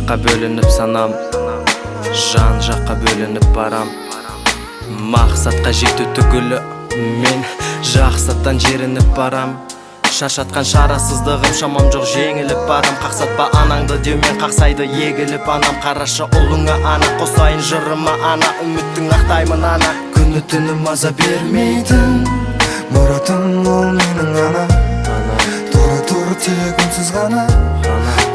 жаққа бөлініп санам, жан жаққа бөлініп барам. Мақсатқа жету түгілі мен жақсаттан жерініп барам. Шашатқан шарасыздығым шамам жоқ, жеңіліп барам. Қақсатпа анаңды деумен қақсайды егіліп анам. Қарашы ұлыңа ана, қосайын жырыма ана. Үміттің ақтаймын ана, күні түні маза бермейтін мұратым ол менің ана. Тұра тек үнсіз ғана,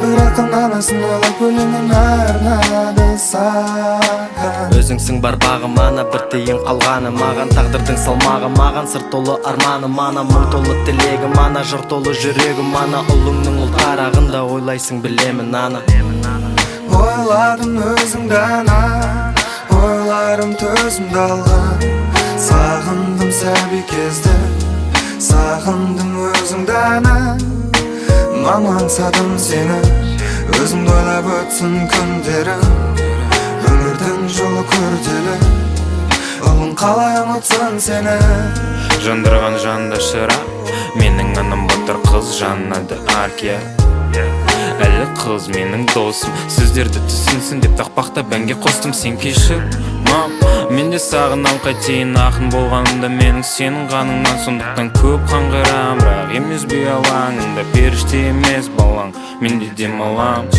бірақ анасын ойлап өлеңін арнады саған. Өзіңсің бар бағым ана, бір тиын қалғаны маған. Тағдырдың салмағы маған, сыр толы арманым ана. Мың толы тілегім ана, жыр толы жүрегім ана. Ұлыңның ұл тарағында ойлайсың білемін ана. Ойладым өзіңді ана, ойларым төзімді алған. Сағындым сәби кезді, сағындым өзіңді ана. Мамаңсадым сені, өзімді ойлап өтсін күндерім. Өмірдің жолы күрделі, ұлың қалай ұмытсын сені. Жандырған жанды шырақ, менің анам батыр қыз жанады аркия. Әлі қыз менің досым, сөздерді түсінсін деп тақпақтап әнге қостым. Сен кешір, мам, мен де сағынам қайтейін. Ақын болғанымда менің сенің қаныңнан, сондықтан көп қаңғырам. Бірақ емес бей алаңында, періште емес балаң, мен де демалам.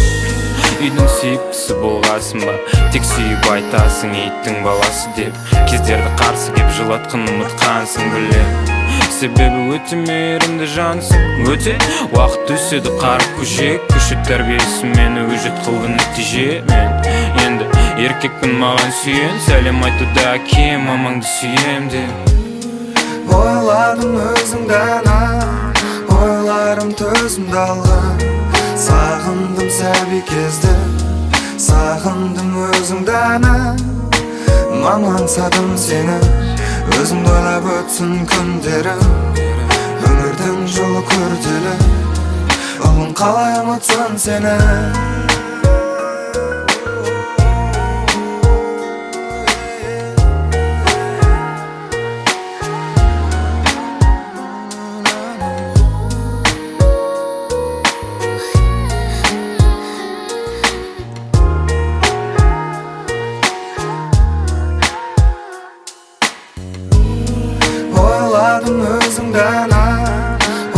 Үйдің сүйіктісі болғасын ба, тек сүйіп айтасың иттің баласы деп. Кездерді қарсы кеп жылатқын ұмытқансың білем. Себебі өте мейірімді жансың, өте уақыт өседі қарып көшет тәрбиесі мені өжет қылды нәтиже. Мен енді еркекпін, маған сүйен, сәлем айтуда әкем, мамаңды сүйем де. Ойладым өзіңді ана, ойларым төзімді алған. Сағындым сәби кезді, сағындым өзіңді ана. Мамаңсадым сені, өзімді ойлап өтсін күндерім. Өмірдің жолы күрделі, ұлың қалай ұмытсын сені. Ойладым өзіңді ана,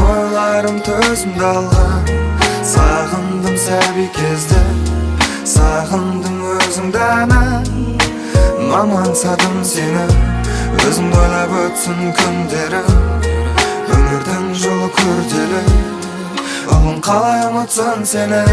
ойларым төзімді алған. Сағындым сәби кезді, сағындым өзіңді ана. Мамаңсадым сені, өзімді ойлап өтсін күндерім. Өмірдің жолы күрделі, ұлың қалай ұмытсын сені.